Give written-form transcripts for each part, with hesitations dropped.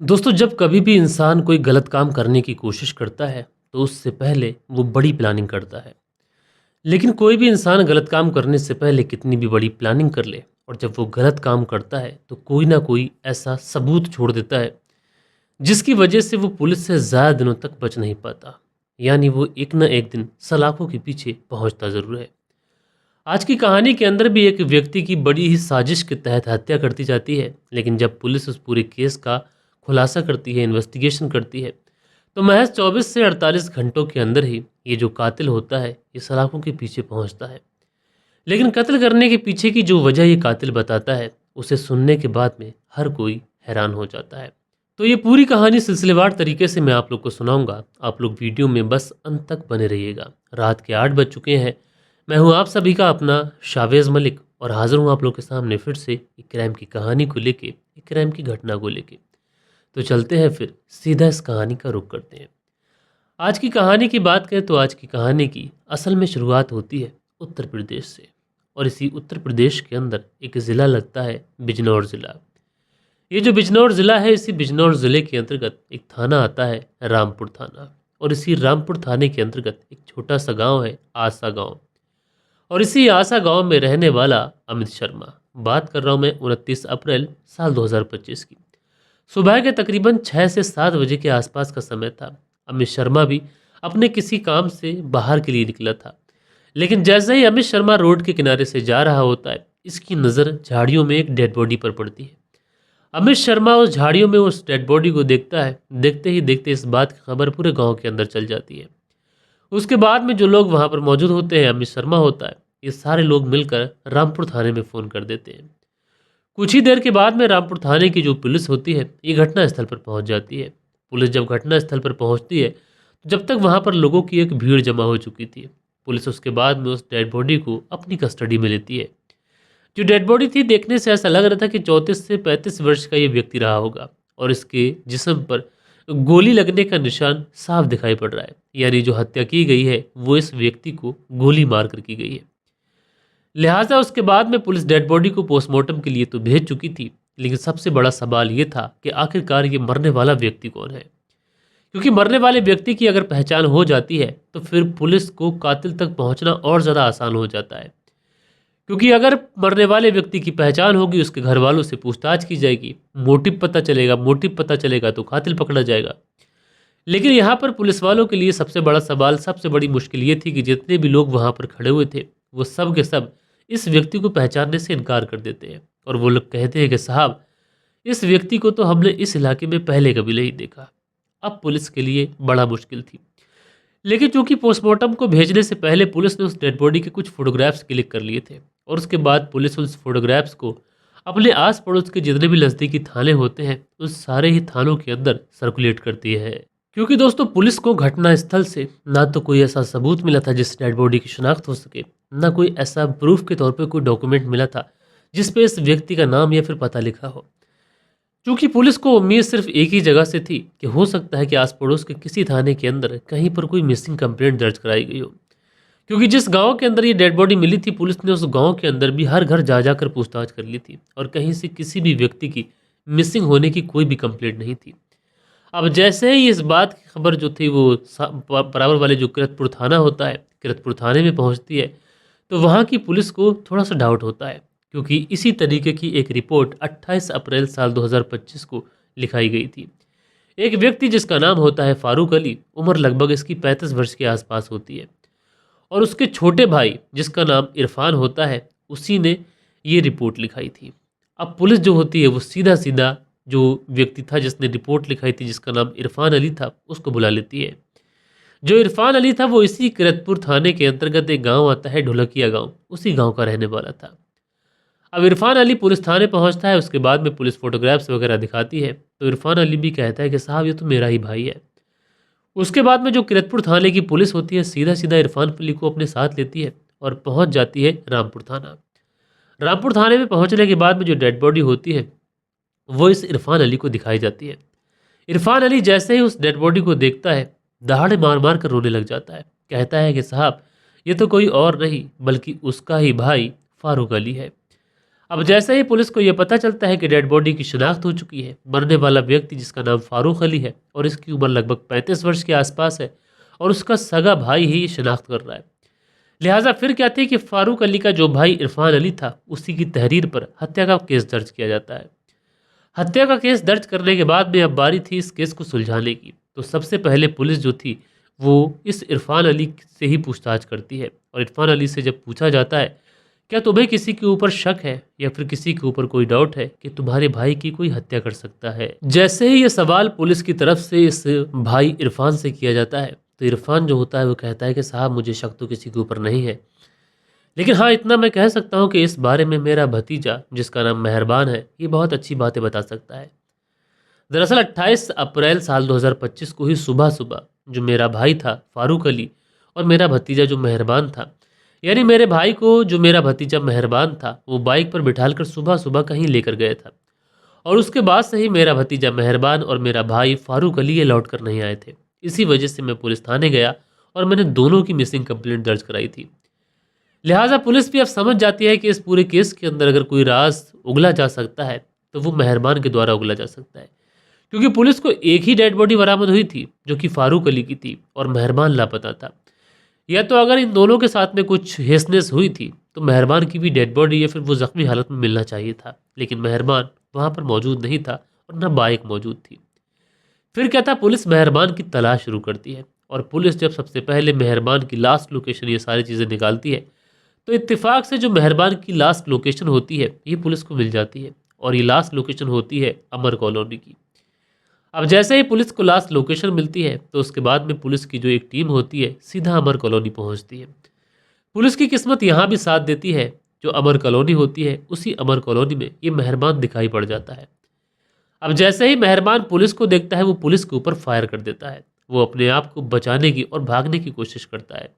दोस्तों, जब कभी भी इंसान कोई गलत काम करने की कोशिश करता है तो उससे पहले वो बड़ी प्लानिंग करता है। लेकिन कोई भी इंसान गलत काम करने से पहले कितनी भी बड़ी प्लानिंग कर ले और जब वो गलत काम करता है तो कोई ना कोई ऐसा सबूत छोड़ देता है जिसकी वजह से वो पुलिस से ज़्यादा दिनों तक बच नहीं पाता। यानी वो एक ना एक दिन सलाखों के पीछे पहुंचता ज़रूर है। आज की कहानी के अंदर भी एक व्यक्ति की बड़ी ही साजिश के तहत हत्या करती जाती है, लेकिन जब पुलिस उस पूरे केस का खुलासा करती है, इन्वेस्टिगेशन करती है, तो महज 24 से 48 घंटों के अंदर ही ये जो कातिल होता है ये सलाखों के पीछे पहुंचता है। लेकिन कत्ल करने के पीछे की जो वजह ये कातिल बताता है, उसे सुनने के बाद में हर कोई हैरान हो जाता है। तो ये पूरी कहानी सिलसिलेवार तरीके से मैं आप लोग को सुनाऊंगा। आप लोग वीडियो में बस अंत तक बने रहिएगा। रात के 8 बज चुके हैं। मैं हूं आप सभी का अपना शावेज मलिक और हाजिर हूं आप लोग के सामने फिर से एक क्राइम की कहानी को लेके, एक क्राइम की घटना को लेके। तो चलते हैं, फिर सीधा इस कहानी का रुख करते हैं। आज की कहानी की बात करें तो आज की कहानी की असल में शुरुआत होती है उत्तर प्रदेश से। और इसी उत्तर प्रदेश के अंदर एक ज़िला लगता है बिजनौर ज़िला। ये जो बिजनौर ज़िला है, इसी बिजनौर ज़िले के अंतर्गत एक थाना आता है रामपुर थाना। और इसी रामपुर थाने के अंतर्गत एक छोटा सा गांव है आसा गांव। और इसी आसा गांव में रहने वाला अमित शर्मा, बात कर रहा हूं मैं 29 अप्रैल साल 2025 की। सुबह के तकरीबन 6 से 7 बजे के आसपास का समय था। अमित शर्मा भी अपने किसी काम से बाहर के लिए निकला था। लेकिन जैसे ही अमित शर्मा रोड के किनारे से जा रहा होता है, इसकी नज़र झाड़ियों में एक डेड बॉडी पर पड़ती है। अमित शर्मा उस झाड़ियों में उस डेड बॉडी को देखता है। देखते ही देखते इस बात की खबर पूरे गांव के अंदर चल जाती है। उसके बाद में जो लोग वहां पर मौजूद होते हैं, अमित शर्मा होता है, ये सारे लोग मिलकर रामपुर थाने में फ़ोन कर देते हैं। कुछ ही देर के बाद में रामपुर थाने की जो पुलिस होती है ये घटना स्थल पर पहुंच जाती है। पुलिस जब घटना स्थल पर पहुंचती है तो जब तक वहां पर लोगों की एक भीड़ जमा हो चुकी थी, पुलिस उसके बाद में उस डेड बॉडी को अपनी कस्टडी में लेती है। जो डेड बॉडी थी, देखने से ऐसा लग रहा था कि 34 से 35 वर्ष का ये व्यक्ति रहा होगा। और इसके जिस्म पर गोली लगने का निशान साफ दिखाई पड़ रहा है। यानी जो हत्या की गई है वो इस व्यक्ति को गोली मार कर की गई है। लिहाजा उसके बाद में पुलिस डेड बॉडी को पोस्टमार्टम के लिए तो भेज चुकी थी, लेकिन सबसे बड़ा सवाल ये था कि आखिरकार ये मरने वाला व्यक्ति कौन है। क्योंकि मरने वाले व्यक्ति की अगर पहचान हो जाती है तो फिर पुलिस को कातिल तक पहुंचना और ज़्यादा आसान हो जाता है। क्योंकि अगर मरने वाले व्यक्ति की पहचान होगी, उसके घर वालों से पूछताछ की जाएगी, मोटिव पता चलेगा तो कातिल पकड़ा जाएगा। लेकिन यहाँ पर पुलिस वालों के लिए सबसे बड़ा सवाल, सबसे बड़ी मुश्किल ये थी कि जितने भी लोग वहाँ पर खड़े हुए थे वो सब के सब इस व्यक्ति को पहचानने से इनकार कर देते हैं। और वो लोग कहते हैं कि साहब, इस व्यक्ति को तो हमने इस इलाके में पहले कभी नहीं देखा। अब पुलिस के लिए बड़ा मुश्किल थी। लेकिन चूंकि पोस्टमार्टम को भेजने से पहले पुलिस ने उस डेड बॉडी के कुछ फोटोग्राफ्स क्लिक कर लिए थे और उसके बाद पुलिस उस फोटोग्राफ्स को अपने आस पड़ोस के जितने भी नज़दीकी थाने होते हैं उस सारे ही थानों के अंदर सर्कुलेट करती है। क्योंकि दोस्तों, पुलिस को घटना स्थल से ना तो कोई ऐसा सबूत मिला था जिस डेड बॉडी की शिनाख्त हो सके, ना कोई ऐसा प्रूफ के तौर पे कोई डॉक्यूमेंट मिला था जिस पे इस व्यक्ति का नाम या फिर पता लिखा हो। क्योंकि पुलिस को उम्मीद सिर्फ एक ही जगह से थी कि हो सकता है कि आस पड़ोस के किसी थाने के अंदर कहीं पर कोई मिसिंग कंप्लेंट दर्ज कराई गई हो। क्योंकि जिस गांव के अंदर ये डेड बॉडी मिली थी, पुलिस ने उस गांव के अंदर भी हर घर जा जाकर पूछताछ कर ली थी और कहीं से किसी भी व्यक्ति की मिसिंग होने की कोई भी कंप्लेंट नहीं थी। अब जैसे ही इस बात की खबर जो थी वो बराबर वाले जो किरतपुर थाना होता है, किरतपुर थाने में पहुंचती है, तो वहाँ की पुलिस को थोड़ा सा डाउट होता है। क्योंकि इसी तरीके की एक रिपोर्ट 28 अप्रैल साल 2025 को लिखाई गई थी। एक व्यक्ति जिसका नाम होता है फारूक अली, उम्र लगभग इसकी 35 वर्ष के आसपास होती है, और उसके छोटे भाई जिसका नाम इरफान होता है, उसी ने ये रिपोर्ट लिखाई थी। अब पुलिस जो होती है वो सीधा सीधा जो व्यक्ति था जिसने रिपोर्ट लिखाई थी, जिसका नाम इरफान अली था, उसको बुला लेती है। जो इरफान अली था वो इसी किरतपुर थाने के अंतर्गत एक गांव आता है ढोलकिया गांव, उसी गांव का रहने वाला था। अब इरफान अली पुलिस थाने पहुंचता है। उसके बाद में पुलिस फोटोग्राफ्स वगैरह दिखाती है तो इरफान अली भी कहता है कि साहब, ये तो मेरा ही भाई है। उसके बाद में जो किरतपुर थाने की पुलिस होती है सीधा सीधा इरफान अली को अपने साथ लेती है और पहुंच जाती है रामपुर थाना। रामपुर थाने में पहुंचने के बाद में जो डेड बॉडी होती है वो इस इरफान अली को दिखाई जाती है। इरफान अली जैसे ही उस डेड बॉडी को देखता है, दहाड़े मार मार कर रोने लग जाता है। कहता है कि साहब, ये तो कोई और नहीं बल्कि उसका ही भाई फारूक अली है। अब जैसे ही पुलिस को यह पता चलता है कि डेड बॉडी की शिनाख्त हो चुकी है, मरने वाला व्यक्ति जिसका नाम फारूक अली है और इसकी उम्र लगभग 35 वर्ष के आसपास है और उसका सगा भाई ही ये शिनाख्त कर रहा है। लिहाजा फिर क्या थी कि फारूक अली का जो भाई इरफान अली था उसी की तहरीर पर हत्या का केस दर्ज किया जाता है। हत्या का केस दर्ज करने के बाद में अब बारी थी इस केस को सुलझाने की। तो सबसे पहले पुलिस जो थी वो इस इरफान अली से ही पूछताछ करती है और इरफान अली से जब पूछा जाता है क्या तुम्हें किसी के ऊपर शक है या फिर किसी के ऊपर कोई डाउट है कि तुम्हारे भाई की कोई हत्या कर सकता है। जैसे ही ये सवाल पुलिस की तरफ से इस भाई इरफान से किया जाता है तो इरफान जो होता है वो कहता है कि साहब मुझे शक तो किसी के ऊपर नहीं है, लेकिन हाँ इतना मैं कह सकता हूँ कि इस बारे में मेरा भतीजा जिसका नाम मेहरबान है ये बहुत अच्छी बातें बता सकता है। दरअसल 28 अप्रैल साल 2025 को ही सुबह सुबह जो मेरा भाई था फारूक अली और मेरा भतीजा जो मेहरबान था, यानी मेरे भाई को जो मेरा भतीजा मेहरबान था वो बाइक पर बिठालकर सुबह सुबह कहीं लेकर गए था और उसके बाद से ही मेरा भतीजा मेहरबान और मेरा भाई फारूक अली ये लौट कर नहीं आए थे। इसी वजह से मैं पुलिस थाने गया और मैंने दोनों की मिसिंग कंप्लेंट दर्ज कराई थी। लिहाजा पुलिस भी अब समझ जाती है कि इस पूरे केस के अंदर अगर कोई राज उगला जा सकता है तो वो मेहरबान के द्वारा उगला जा सकता है, क्योंकि पुलिस को एक ही डेड बॉडी बरामद हुई थी जो कि फारूक अली की थी और मेहरबान लापता था। या तो अगर इन दोनों के साथ में कुछ हेसनेस हुई थी तो मेहरबान की भी डेड बॉडी या फिर वो जख्मी हालत में मिलना चाहिए था, लेकिन मेहरबान वहाँ पर मौजूद नहीं था और न बाइक मौजूद थी। फिर क्या था, पुलिस मेहरबान की तलाश शुरू करती है और पुलिस जब सबसे पहले मेहरबान की लास्ट लोकेशन ये सारी चीज़ें निकालती है तो इत्तेफाक से जो मेहरबान की लास्ट लोकेशन होती है ये पुलिस को मिल जाती है और ये लास्ट लोकेशन होती है अमर कॉलोनी की। अब जैसे ही पुलिस को लास्ट लोकेशन मिलती है तो उसके बाद में पुलिस की जो एक टीम होती है सीधा अमर कॉलोनी पहुंचती है। पुलिस की किस्मत यहाँ भी साथ देती है, जो अमर कॉलोनी होती है उसी अमर कॉलोनी में ये मेहरबान दिखाई पड़ जाता है। अब जैसे ही मेहरबान पुलिस को देखता है वो पुलिस के ऊपर फायर कर देता है। वो अपने आप को बचाने की और भागने की कोशिश करता है।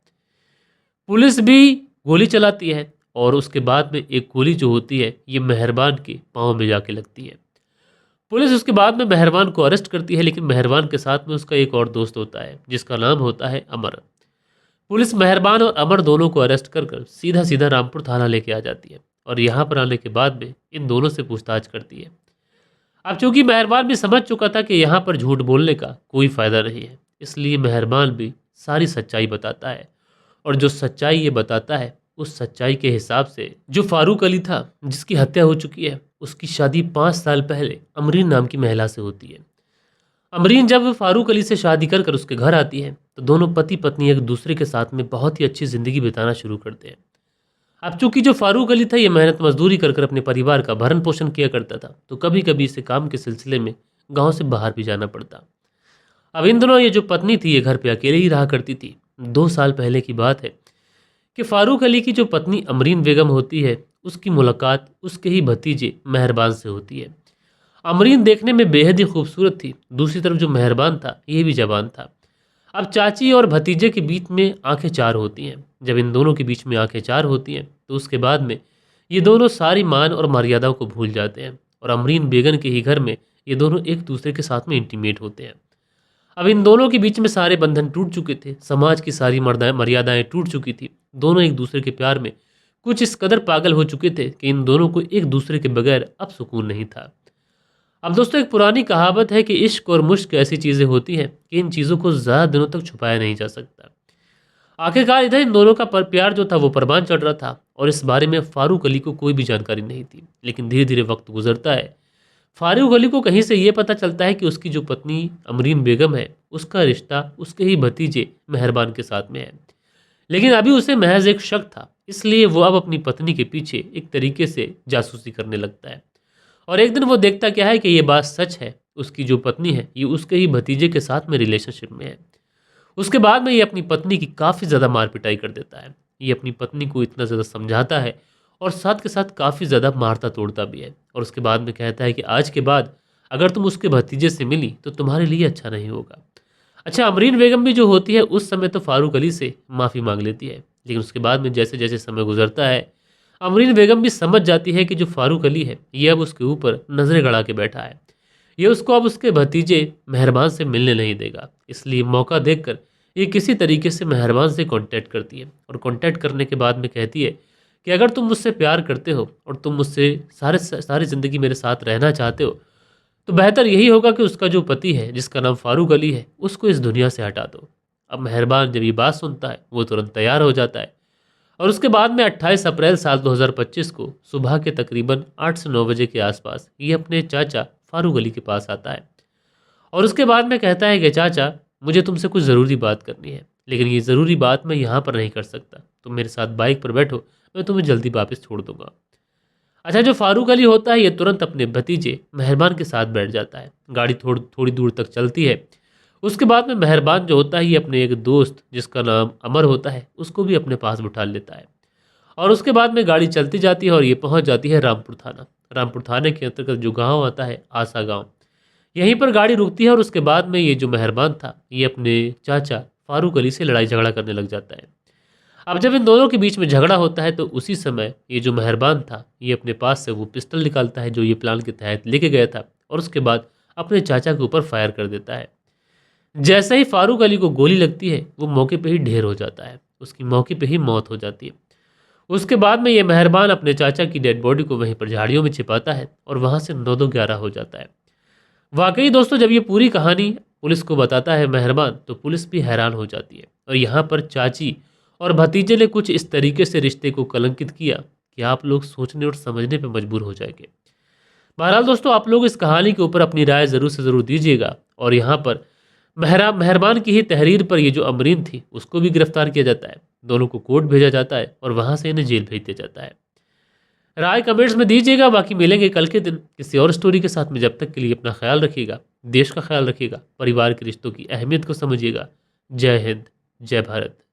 पुलिस भी गोली चलाती है और उसके बाद में एक गोली जो होती है ये मेहरबान के पाँव में जाके लगती है। पुलिस उसके बाद में मेहरबान को अरेस्ट करती है, लेकिन मेहरबान के साथ में उसका एक और दोस्त होता है जिसका नाम होता है अमर। पुलिस मेहरबान और अमर दोनों को अरेस्ट कर सीधा सीधा रामपुर थाना लेके आ जाती है और यहाँ पर आने के बाद में इन दोनों से पूछताछ करती है। अब चूंकि मेहरबान भी समझ चुका था कि यहाँ पर झूठ बोलने का कोई फ़ायदा नहीं है, इसलिए मेहरबान भी सारी सच्चाई बताता है और जो सच्चाई ये बताता है उस सच्चाई के हिसाब से जो फारूक अली था जिसकी हत्या हो चुकी है उसकी शादी 5 साल पहले अमरीन नाम की महिला से होती है। अमरीन जब फारूक अली से शादी कर कर उसके घर आती है तो दोनों पति पत्नी एक दूसरे के साथ में बहुत ही अच्छी ज़िंदगी बिताना शुरू करते हैं। अब चूंकि जो फारूक अली था ये मेहनत मजदूरी कर कर अपने परिवार का भरण पोषण किया करता था, तो कभी कभी इसे काम के सिलसिले में गांव से बाहर भी जाना पड़ता। अब इन दिनों ये जो पत्नी थी ये घर पे अकेले ही रहा करती थी। 2 साल पहले की बात है कि फारूक अली की जो पत्नी अमरीन बेगम होती है उसकी मुलाकात उसके ही भतीजे मेहरबान से होती है। अमरीन देखने में बेहद ही खूबसूरत थी, दूसरी तरफ जो मेहरबान था ये भी जवान था। अब चाची और भतीजे के बीच में आंखें चार होती हैं। जब इन दोनों के बीच में आंखें चार होती हैं तो उसके बाद में ये दोनों सारी मान और मर्यादाओं को भूल जाते हैं और अमरीन बेगम के ही घर में ये दोनों एक दूसरे के साथ में इंटीमेट होते हैं। अब इन दोनों के बीच में सारे बंधन टूट चुके थे, समाज की सारी मर्यादाएं टूट चुकी थी। दोनों एक दूसरे के प्यार में कुछ इस कदर पागल हो चुके थे कि इन दोनों को एक दूसरे के बगैर अब सुकून नहीं था। अब दोस्तों एक पुरानी कहावत है कि इश्क और मुश्क ऐसी चीज़ें होती हैं कि इन चीज़ों को ज़्यादा दिनों तक छुपाया नहीं जा सकता। आखिरकार इधर इन दोनों का प्यार जो था वो परवान चढ़ रहा था और इस बारे में फारूक अली को कोई भी जानकारी नहीं थी। लेकिन धीरे धीरे वक्त गुजरता है, फारूक अली को कहीं से ये पता चलता है कि उसकी जो पत्नी अमरीन बेगम है उसका रिश्ता उसके ही भतीजे मेहरबान के साथ में है। लेकिन अभी उसे महज एक शक था, इसलिए वो अब अपनी पत्नी के पीछे एक तरीके से जासूसी करने लगता है। और एक दिन वो देखता क्या है कि ये बात सच है, उसकी जो पत्नी है ये उसके ही भतीजे के साथ में रिलेशनशिप में है। उसके बाद में ये अपनी पत्नी की काफ़ी ज़्यादा मार पिटाई कर देता है। ये अपनी पत्नी को इतना ज़्यादा समझाता है और साथ के साथ काफ़ी ज़्यादा मारता तोड़ता भी है और उसके बाद में कहता है कि आज के बाद अगर तुम उसके भतीजे से मिली तो तुम्हारे लिए अच्छा नहीं होगा। अच्छा, अमरीन बेगम भी जो होती है उस समय तो फारूक अली से माफ़ी मांग लेती है, लेकिन उसके बाद में जैसे जैसे समय गुजरता है अमरीन बेगम भी समझ जाती है कि जो फारूक अली है ये अब उसके ऊपर नज़रें गड़ा के बैठा है। ये उसको अब उसके भतीजे मेहरबान से मिलने नहीं देगा, इसलिए मौका देखकर ये किसी तरीके से मेहरबान से कांटेक्ट करती है और कांटेक्ट करने के बाद में कहती है कि अगर तुम मुझसे प्यार करते हो और तुम मुझसे सारी ज़िंदगी मेरे साथ रहना चाहते हो, तो बेहतर यही होगा कि उसका जो पति है, जिसका नाम फारूक अली है, उसको इस दुनिया से हटा दो। अब मेहरबान जब ये बात सुनता है, वो तुरंत तैयार हो जाता है और उसके बाद में 28 अप्रैल साल 2025 को सुबह के तकरीबन 8 से 9 बजे के आसपास ये अपने चाचा फारूक अली के पास आता है और उसके बाद में कहता है कि चाचा, मुझे तुमसे कुछ ज़रूरी बात करनी है, लेकिन ये ज़रूरी बात मैं यहाँ पर नहीं कर सकता। तुम मेरे साथ बाइक पर बैठो, मैं तुम्हें जल्दी वापस छोड़ दूंगा। अच्छा, जो फारूक अली होता है ये तुरंत अपने भतीजे मेहरबान के साथ बैठ जाता है। गाड़ी थोड़ी दूर तक चलती है। उसके बाद में मेहरबान जो होता है ये अपने एक दोस्त जिसका नाम अमर होता है उसको भी अपने पास बिठा लेता है और उसके बाद में गाड़ी चलती जाती है और ये पहुंच जाती है रामपुर थाना। रामपुर थाने के अंतर्गत जो गांव आता है आसा गांव, यहीं पर गाड़ी रुकती है और उसके बाद में ये जो मेहरबान था ये अपने चाचा फारूक अली से लड़ाई झगड़ा करने लग जाता है। अब जब इन दोनों के बीच में झगड़ा होता है तो उसी समय ये जो मेहरबान था ये अपने पास से वो पिस्टल निकालता है जो ये प्लान के तहत लेके गया था और उसके बाद अपने चाचा के ऊपर फायर कर देता है। जैसे ही फारूक अली को गोली लगती है वो मौके पे ही ढेर हो जाता है, उसकी मौके पे ही मौत हो जाती है। उसके बाद में ये मेहरबान अपने चाचा की डेड बॉडी को वहीं पर झाड़ियों में छिपाता है और वहाँ से 9-2-11 हो जाता है। वाकई दोस्तों, जब ये पूरी कहानी पुलिस को बताता है मेहरबान, तो पुलिस भी हैरान हो जाती है और यहाँ पर चाची और भतीजे ने कुछ इस तरीके से रिश्ते को कलंकित किया कि आप लोग सोचने और समझने पर मजबूर हो जाएंगे। बहरहाल दोस्तों, आप लोग इस कहानी के ऊपर अपनी राय ज़रूर से ज़रूर दीजिएगा और यहाँ पर मेहरबान की ही तहरीर पर ये जो अमरीन थी उसको भी गिरफ्तार किया जाता है। दोनों को कोर्ट भेजा जाता है और वहाँ से इन्हें जेल भेज दिया जाता है। राय कमेंट्स में दीजिएगा। बाकी मिलेंगे कल के दिन किसी और स्टोरी के साथ में। जब तक के लिए अपना ख्याल रखिएगा, देश का ख्याल रखिएगा, परिवार के रिश्तों की अहमियत को समझिएगा। जय हिंद, जय भारत।